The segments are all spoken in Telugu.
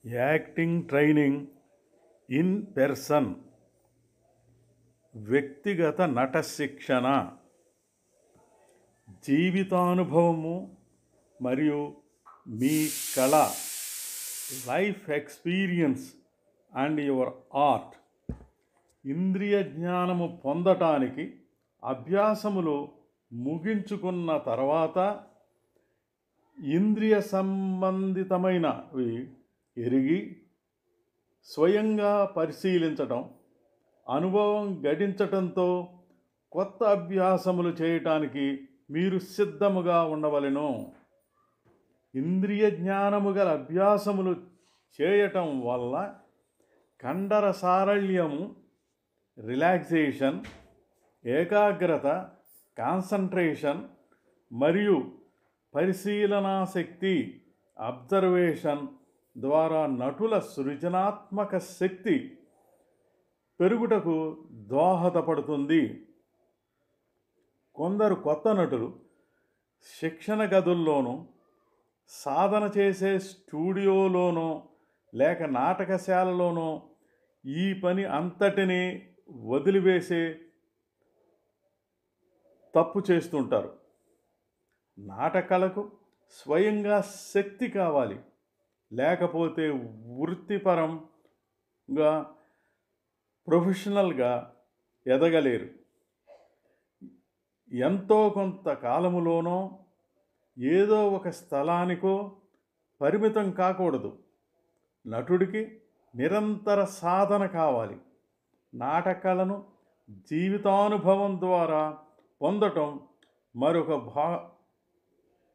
యాక్టింగ్ ట్రైనింగ్ ఇన్ పర్సన్, వ్యక్తిగత నట శిక్షణ, జీవితానుభవము మరియు మీ కళ, life experience and your art. ఇంద్రియ జ్ఞానము పొందటానికి అభ్యాసములు ముగించుకున్న తర్వాత ఇంద్రియ సంబంధితమైనవి ఎరిగి స్వయంగా పరిశీలించటం, అనుభవం గడించటంతో కొత్త అభ్యాసములు చేయటానికి మీరు సిద్ధముగా ఉండవలెను. ఇంద్రియ జ్ఞానము గల అభ్యాసములు చేయటం వల్ల కండర సారళ్యము, రిలాక్సేషన్, ఏకాగ్రత, కాన్సంట్రేషన్ మరియు పరిశీలనాశక్తి, అబ్జర్వేషన్ ద్వారా నటుల సృజనాత్మక శక్తి పెరుగుటకు దోహదపడుతుంది. కొందరు కొత్త నటులు శిక్షణ గదుల్లోనూ, సాధన చేసే స్టూడియోలోనో లేక నాటకశాలలోనో ఈ పని అంతటినీ వదిలివేసే తప్పు చేస్తుంటారు. నాటకాలకు స్వయంగా శక్తి కావాలి, లేకపోతే వృత్తిపరంగా ప్రొఫెషనల్గా ఎదగలేరు. ఎంతో కొంత కాలములోనో ఏదో ఒక స్థలానికో పరిమితం కాకూడదు. నటుడికి నిరంతర సాధన కావాలి. నాటకాలను జీవితానుభవం ద్వారా పొందటం మరొక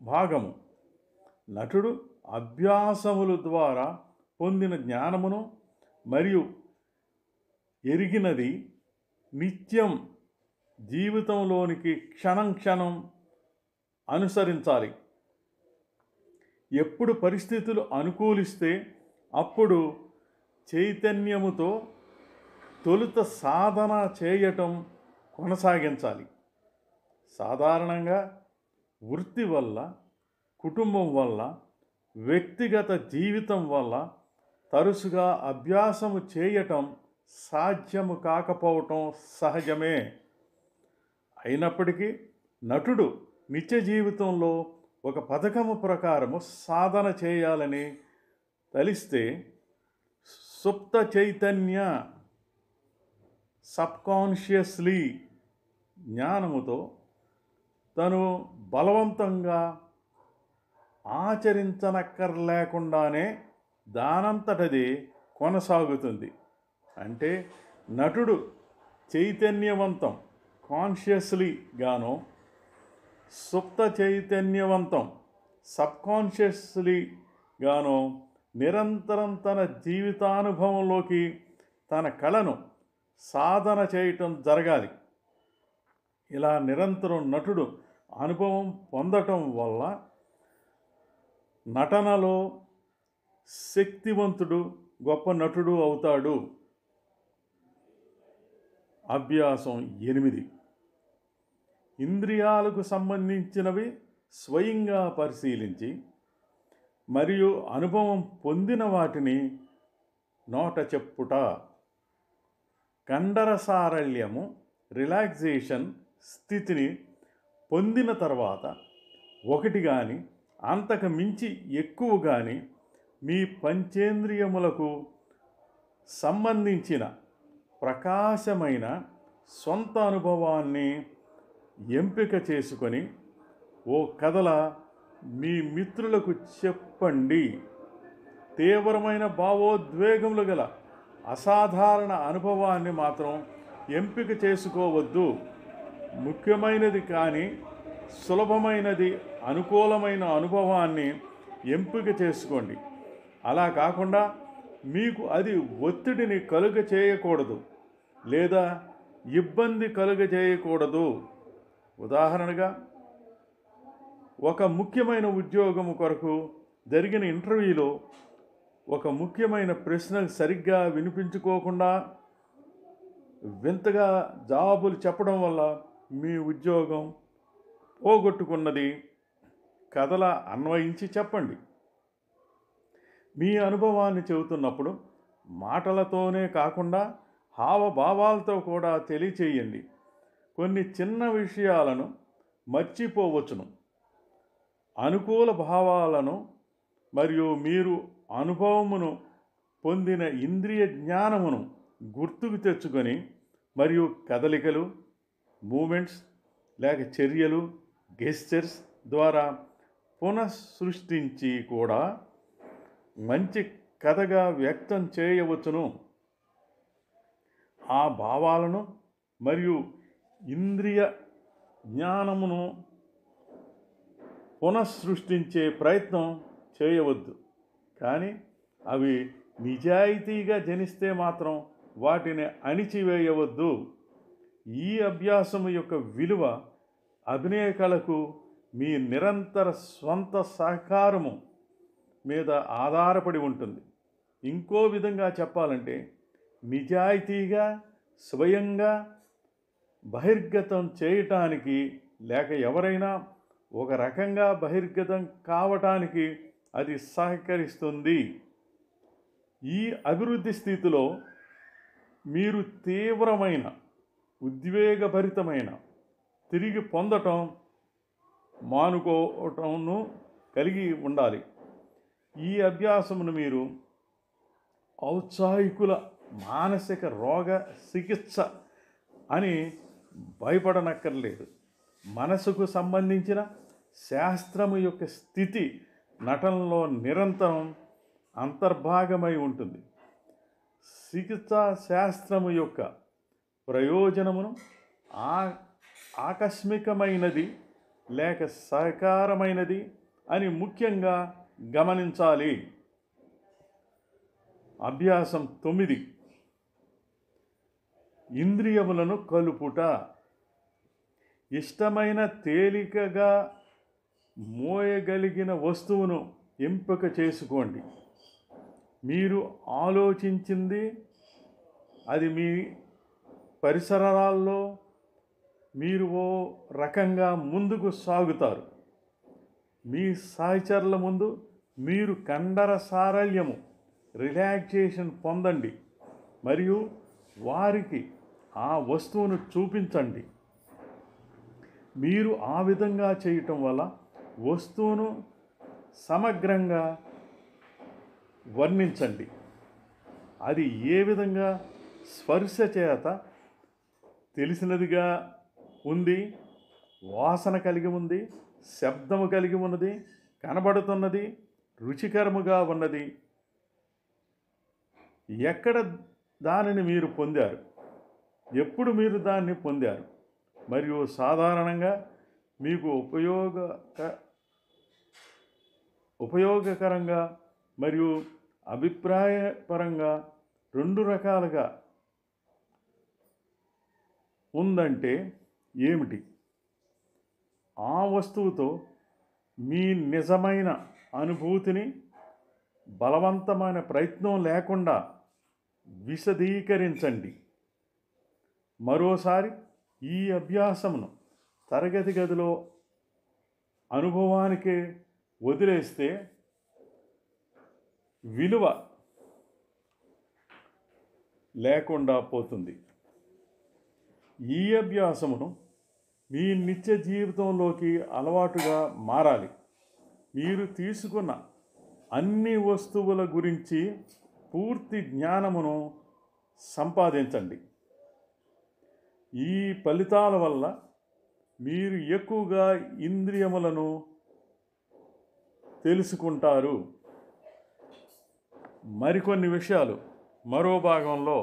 భాగము. నటుడు అభ్యాసముల ద్వారా పొందిన జ్ఞానమును మరియు ఎరిగినది నిత్యం జీవితంలోనికి క్షణం క్షణం అనుసరించాలి. ఎప్పుడు పరిస్థితులు అనుకూలిస్తే అప్పుడు చైతన్యముతో తొలుత సాధన చేయటం కొనసాగించాలి. సాధారణంగా వృత్తి వల్ల, కుటుంబం వల్ల, వ్యక్తిగత జీవితం వల్ల తరచుగా అభ్యాసము చేయటం సాధ్యము కాకపోవటం సహజమే. అయినప్పటికీ నటుడు నిత్య జీవితంలో ఒక పథకము ప్రకారము సాధన చేయాలని తలిస్తే సుప్త చైతన్య సబ్కాన్షియస్లీ జ్ఞానముతో తను బలవంతంగా ఆచరించనక్కర్లేకుండానే దానంతటది కొనసాగుతుంది. అంటే నటుడు చైతన్యవంతం కాన్షియస్లీ గానో, సుప్త చైతన్యవంతం సబ్కాన్షియస్లీ గానో నిరంతరం తన జీవితానుభవంలోకి తన కళను సాధన చేయటం జరగాలి. ఇలా నిరంతరం నటుడు అనుభవం పొందటం వల్ల నటనలో శక్తివంతుడు, గొప్ప నటుడు అవుతాడు. అభ్యాసం 8. ఇంద్రియాలకు సంబంధించినవి స్వయంగా పరిశీలించి మరియు అనుభవం పొందిన వాటిని నోట చెప్పుట. కండర సారళ్యము, రిలాక్సేషన్ స్థితిని పొందిన తర్వాత ఒకటి కానీ అంతకు మించి ఎక్కువ కానీ మీ పంచేంద్రియములకు సంబంధించిన ప్రకాశమైన సొంత అనుభవాన్ని ఎంపిక చేసుకొని ఓ కథల మీ మిత్రులకు చెప్పండి. తీవ్రమైన భావోద్వేగములు గల అసాధారణ అనుభవాన్ని మాత్రం ఎంపిక చేసుకోవద్దు. ముఖ్యమైనది కానీ సులభమైనది, అనుకూలమైన అనుభవాన్ని ఎంపిక చేసుకోండి. అలా కాకుండా మీకు అది ఒత్తిడిని కలుగ చేయకూడదు లేదా ఇబ్బంది కలుగ చేయకూడదు. ఉదాహరణగా, ఒక ముఖ్యమైన ఉద్యోగము కొరకు జరిగిన ఇంటర్వ్యూలో ఒక ముఖ్యమైన ప్రశ్న సరిగ్గా వినిపించుకోకుండా వింతగా జవాబులు చెప్పడం వల్ల మీ ఉద్యోగం పోగొట్టుకున్నది కథల అన్వయించి చెప్పండి. మీ అనుభవాన్ని చెబుతున్నప్పుడు మాటలతోనే కాకుండా హావభావాలతో కూడా తెలియచేయండి. కొన్ని చిన్న విషయాలను మర్చిపోవచ్చును. అనుకూల భావాలను మరియు మీరు అనుభవమును పొందిన ఇంద్రియ జ్ఞానమును గుర్తుకు తెచ్చుకొని మరియు కదలికలు, మూమెంట్స్ లేక చర్యలు, గెస్చర్స్ ద్వారా పునఃసృష్టించి కూడా మంచి కథగా వ్యక్తం చేయవచ్చును. ఆ భావాలను మరియు ఇంద్రియ జ్ఞానమును పునఃసృష్టించే ప్రయత్నం చేయవద్దు. కానీ అవి నిజాయితీగా జనిస్తే మాత్రం వాటిని అణిచివేయవద్దు. ఈ అభ్యాసము యొక్క విలువ అభినయ కళకు మీ నిరంతర స్వంత సహకారము మీద ఆధారపడి ఉంటుంది. ఇంకో విధంగా చెప్పాలంటే నిజాయితీగా స్వయంగా బహిర్గతం చేయటానికి లేక ఎవరైనా ఒక రకంగా బహిర్గతం కావటానికి అది సహకరిస్తుంది. ఈ అభివృద్ధి స్థితిలో మీరు తీవ్రమైన ఉద్వేగభరితమైన తిరిగి పొందటం మానుకోవటంను కలిగి ఉండాలి. ఈ అభ్యాసమును మీరు ఔత్సాహికుల మానసిక రోగ చికిత్స అని భయపడనక్కర్లేదు. మనసుకు సంబంధించిన శాస్త్రము యొక్క స్థితి నటనలో నిరంతరం అంతర్భాగమై ఉంటుంది. చికిత్సా శాస్త్రము యొక్క ప్రయోజనమును ఆకస్మికమైనది లేక సహకారమైనది అని ముఖ్యంగా గమనించాలి. అభ్యాసం 9. ఇంద్రియములను కలుపుట. ఇష్టమైన తేలికగా మోయగలిగిన వస్తువును ఎంపిక చేసుకోండి. మీరు ఆలోచించింది అది మీ పరిసరాల్లో మీరు ఓ రకంగా ముందుకు సాగుతారు. మీ సహచరుల ముందు మీరు కండర సారళ్యము రిలాక్సేషన్ పొందండి మరియు వారికి ఆ వస్తువును చూపించండి. మీరు ఆ విధంగా చేయటం వల్ల వస్తువును సమగ్రంగా వర్ణించండి. అది ఏ విధంగా స్పర్శ చేత తెలిసినదిగా ఉంది, వాసన కలిగి ఉంది, శబ్దము కలిగి ఉన్నది, కనబడుతున్నది, రుచికరముగా ఉన్నది, ఎక్కడ దానిని మీరు పొందారు, ఎప్పుడు మీరు దాన్ని పొందారు మరియు సాధారణంగా మీకు ఉపయోగకరంగా మరియు అభిప్రాయపరంగా 2 రకాలుగా ఉందంటే ఏమిటి? ఆ వస్తువుతో మీ నిజమైన అనుభూతిని బలవంతమైన ప్రయత్నం లేకుండా విశదీకరించండి. మరోసారి ఈ అభ్యాసమును తరగతి గదిలో అనుభవానికే వదిలేస్తే విలువ లేకుండా పోతుంది. ఈ అభ్యాసమును మీ నిత్య జీవితంలోకి అలవాటుగా మారాలి. మీరు తీసుకున్న అన్ని వస్తువుల గురించి పూర్తి జ్ఞానమును సంపాదించండి. ఈ ఫలితాల వల్ల మీరు ఎక్కువగా ఇంద్రియములను తెలుసుకుంటారు. మరికొన్ని విషయాలు మరో భాగంలో